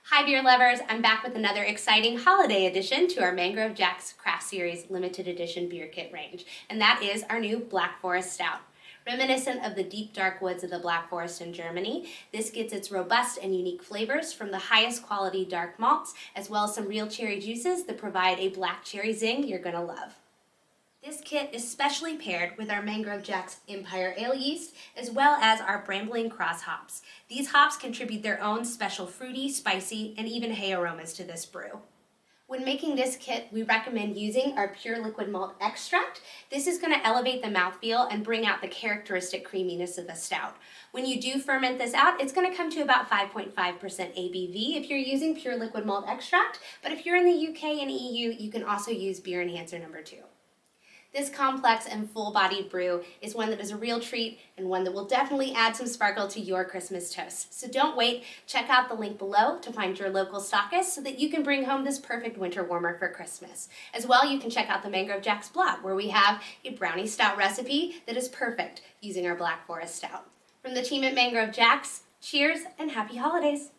Hi beer lovers, I'm back with another exciting holiday addition to our Mangrove Jack's Craft Series limited edition beer kit range, and that is our new Black Forest Stout. Reminiscent of the deep dark woods of the Black Forest in Germany, this gets its robust and unique flavors from the highest quality dark malts, as well as some real cherry juices that provide a black cherry zing you're gonna love. This kit is specially paired with our Mangrove Jack's Empire Ale yeast, as well as our Brambling Cross hops. These hops contribute their own special fruity, spicy, and even hay aromas to this brew. When making this kit, we recommend using our pure liquid malt extract. This is going to elevate the mouthfeel and bring out the characteristic creaminess of the stout. When you do ferment this out, it's going to come to about 5.5% ABV if you're using pure liquid malt extract, but if you're in the UK and EU, you can also use beer enhancer number 2. This complex and full-bodied brew is one that is a real treat and one that will definitely add some sparkle to your Christmas toast. So don't wait, check out the link below to find your local stockist so that you can bring home this perfect winter warmer for Christmas. As well, you can check out the Mangrove Jack's blog where we have a brownie stout recipe that is perfect using our Black Forest Stout. From the team at Mangrove Jack's, cheers and happy holidays!